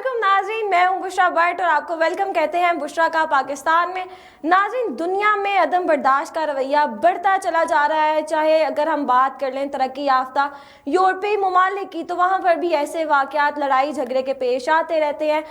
अस्सलामुअलैकुम नाज़रीन, मैं हूं बुशरा भट्ट और आपको वेलकम कहते हैं बुशरा का पाकिस्तान में। नाज़रीन, दुनिया में अदम बर्दाश्त का रवैया बढ़ता चला जा रहा है। चाहे अगर हम बात कर लें तरक्की याफ्ता यूरोपीय ममालिक की, तो वहाँ पर भी ऐसे वाक़यात लड़ाई झगड़े के पेश आते रहते हैं।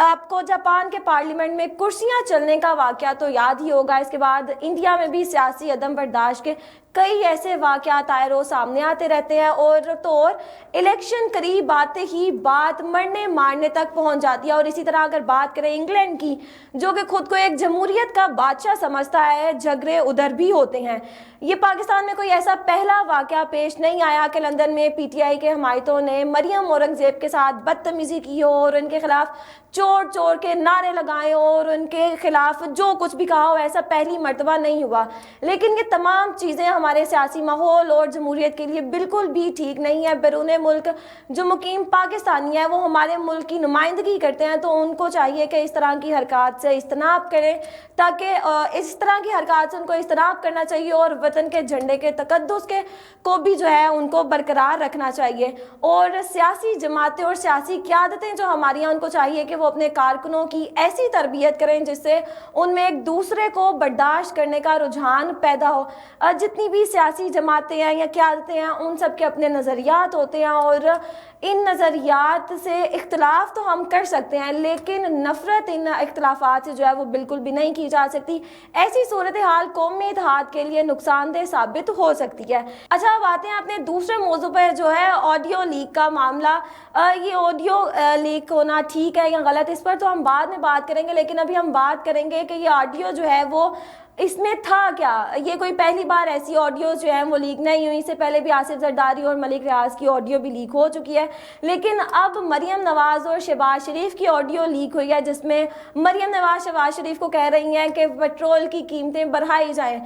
आपको जापान के पार्लियामेंट में कुर्सियाँ चलने का वाक़या तो याद ही होगा। इसके बाद इंडिया में भी सियासी अदम बर्दाश्त के कई ऐसे वाक़यात आए रोज़ सामने आते रहते हैं और तो और इलेक्शन करीब आते ही बात मरने मारने तक पहुंच जाती है। और इसी तरह अगर बात करें इंग्लैंड की, जो कि खुद को एक जमहूरियत का बादशाह समझता है, झगड़े उधर भी होते हैं। ये पाकिस्तान में कोई ऐसा पहला वाक़या पेश नहीं आया कि लंदन में पीटीआई के हमायतों ने मरियम औरंगज़ेब के साथ बदतमीज़ी की हो और उनके खिलाफ चोर चोर के नारे लगाए हो और उनके खिलाफ जो कुछ भी कहा हो। ऐसा पहली मर्तबा नहीं हुआ। लेकिन ये तमाम चीज़ें हमारे सियासी माहौल और जमहूरियत के लिए बिल्कुल भी ठीक नहीं है। बैरून मुल्क जो मुकीम पाकिस्तानी है वो हमारे मुल्क की नुमाइंदगी करते हैं, तो उनको चाहिए कि इस तरह की हरकत से इज्तनाब करें, ताकि इस तरह की हरकत से उनको इज्तनाब करना चाहिए और वतन के झंडे के तकद्दुस के को भी जो है उनको बरकरार रखना चाहिए। और सियासी जमातें और सियासी क़यादतें जो हमारी हैं, उनको चाहिए कि वो अपने कारकुनों की ऐसी तरबियत करें जिससे उनमें एक दूसरे को बर्दाश्त करने का रुझान पैदा हो। जितनी भी सियासी जमातें हैं या क़यादतें हैं, उन सब के अपने नज़रियात होते हैं और इन नज़रियात से इख्तलाफ तो हम कर सकते हैं, लेकिन नफ़रत इन इख्तलाफात से जो है वो बिल्कुल भी नहीं की जा सकती। ऐसी सूरत हाल कौमी इत्तेहाद के लिए नुकसानदेह साबित हो सकती है। अच्छा, अब आते हैं अपने दूसरे मौजू पर, जो है ऑडियो लीक का मामला। ये ऑडियो लीक होना ठीक है या गलत, इस पर तो हम बाद में बात करेंगे, लेकिन अभी हम बात करेंगे कि ये ऑडियो जो है वो इसमें था क्या। ये कोई पहली बार ऐसी ऑडियो जो है वो लीक नहीं हुई। इससे पहले भी आसिफ जरदारी और मलिक रियाज की ऑडियो भी लीक हो चुकी है, लेकिन अब मरियम नवाज़ और शहबाज शरीफ की ऑडियो लीक हुई है, जिसमें मरियम नवाज़ शहबाज शरीफ को कह रही हैं कि पेट्रोल की कीमतें बढ़ाई जाएं।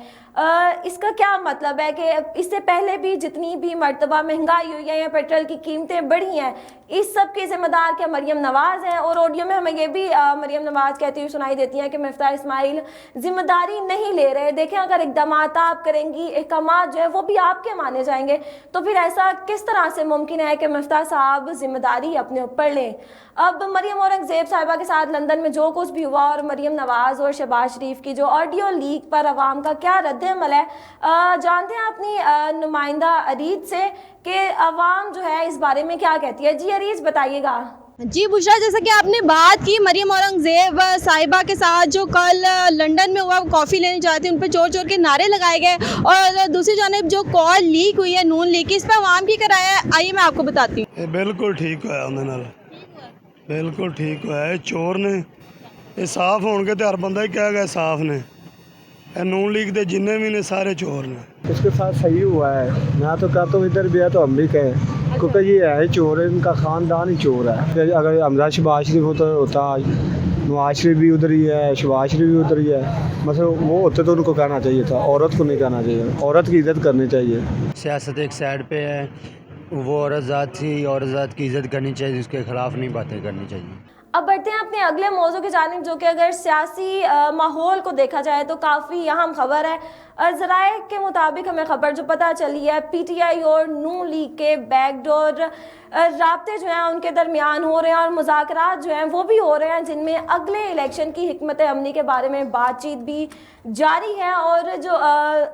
इसका क्या मतलब है कि इससे पहले भी जितनी भी मर्तबा महंगाई हुई है या पेट्रोल की कीमतें बढ़ी हैं, इस सब के ज़िम्मेदार क्या मरियम नवाज़ हैं। और ऑडियो में हमें ये भी मरियम नवाज़ कहती हुई सुनाई देती हैं कि मिफ्ता इस्माइल ज़िम्मेदारी नहीं ले रहे। देखें, अगर इक़दाम आप करेंगी, अहकाम जो है वो भी आपके माने जाएंगे, तो फिर ऐसा किस तरह से मुमकिन है कि मिफ्ता साहब ज़िम्मेदारी अपने ऊपर लें। अब मरियम औरंगज़ेब साहिबा के साथ लंदन में जो कुछ भी हुआ और मरियम नवाज़ और शहबाज शरीफ की जो ऑडियो लीक पर अवाम का क्या रद्द-ए-अमल है, जानते हैं अपनी नुमाइंदा अरीज से कि अवाम जो है इस बारे में क्या कहती है। जी अरीज, बताइएगा। जी बुशरा, जैसा कि आपने बात की मरियम औरंगज़ेब साहिबा के साथ जो कल लंदन में हुआ, कॉफ़ी लेने जाते थे, उन पर चोर चोर के नारे लगाए गए, और दूसरी जानिब जो कॉल लीक हुई है नून लीक की, इस पर अवाम की कराया है। आइए मैं आपको बताती हूँ। बिल्कुल ठीक होया उन्हें नाल, बिल्कुल ठीक होया। चोर ने ये साफ होंगे तो हर बंदा ही कहेगा साफ ने। नून लीग के जिन्ने भी ने सारे चोर ने। इसके साथ सही हुआ है। मैं तो कहता हूँ इधर भी है तो हम भी कहें, क्योंकि ये है चोर है, इनका ख़ानदान ही चोर है। अगर हमजा शहबाज शरीफ होता नवाज शरीफ भी उधर ही है, शहबाज शरीफ भी उधर ही है, मतलब वो होते तो उनको कहना चाहिए था, औरत को नहीं कहना चाहिए। औरत की इज़्ज़त करनी चाहिए। सियासत एक साइड पे है, वो औरत ज़ात थी, औरत ज़ात की इज़्ज़त करनी चाहिए, उसके ख़िलाफ़ नहीं बातें करनी चाहिए। अब बढ़ते हैं अपने अगले मौजू की जानिब, जो कि अगर सियासी माहौल को देखा जाए तो काफ़ी अहम खबर है। ज़राए के मुताबिक हमें खबर जो पता चली है, पीटीआई और नून लीग के बैकडोर राब्ते जो हैं उनके दरमियान हो रहे हैं और मुज़ाकरात जो हैं वो भी हो रहे हैं, जिनमें अगले इलेक्शन की हिकमत अमली के बारे में बातचीत भी जारी है। और जो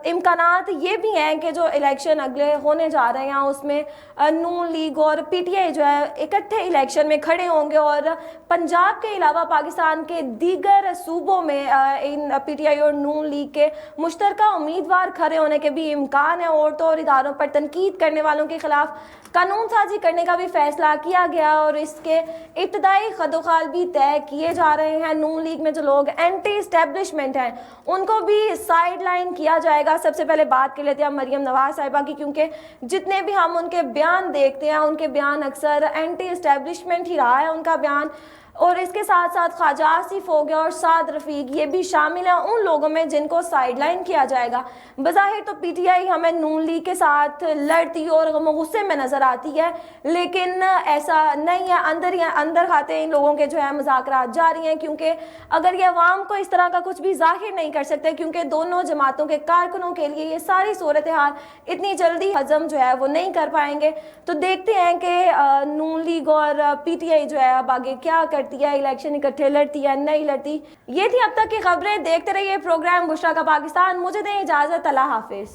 इम्कानात ये भी हैं कि जो इलेक्शन अगले होने जा रहे हैं उसमें नून लीग और पीटीआई जो है इकट्ठे इलेक्शन में खड़े होंगे, और पंजाब के अलावा पाकिस्तान के दीगर सूबों में इन पीटीआई और नून लीग के मुश्तरका उम्मीदवार खड़े होने के भी इम्कान है। औरतों और इदारों पर तनकीद करने वालों के खिलाफ कानून साजी करने का भी फैसला किया गया और इसके इब्तदाई खदोखाल भी तय किए जा रहे हैं। नून लीग में जो लोग एंटी इस्टेब्लिशमेंट हैं उनको भी साइड लाइन किया जाएगा। सबसे पहले बात कर लेते हैं मरियम नवाज साहिबा की, क्योंकि जितने भी हम उनके बयान देखते हैं, उनके बयान अक्सर एंटी इस्टेब्लिशमेंट ही रहा है उनका बयान। और इसके साथ साथ ख्वाजा आसिफ हो गया और साद रफ़ीक, ये भी शामिल हैं उन लोगों में जिनको साइडलाइन किया जाएगा। बज़ाहिर तो पीटीआई हमें नून लीग के साथ लड़ती और गुस्से में नज़र आती है, लेकिन ऐसा नहीं है। अंदर खाते इन लोगों के जो है मुज़ाकरात जारी हैं, क्योंकि अगर ये अवाम को इस तरह का कुछ भी ज़ाहिर नहीं कर सकते, क्योंकि दोनों जमातों के कारकुनों के लिए ये सारी सूरत हाल इतनी जल्दी हजम जो है वो नहीं कर पाएंगे। तो देखते हैं कि नून लीग और पीटीआई जो है अब आगे क्या करती है, इलेक्शन इकट्ठे लड़ती है नहीं लड़ती। ये थी अब तक की खबरें। देखते रहिए प्रोग्राम बुशरा का पाकिस्तान। मुझे दें इजाज़त, अल्लाह हाफिज़।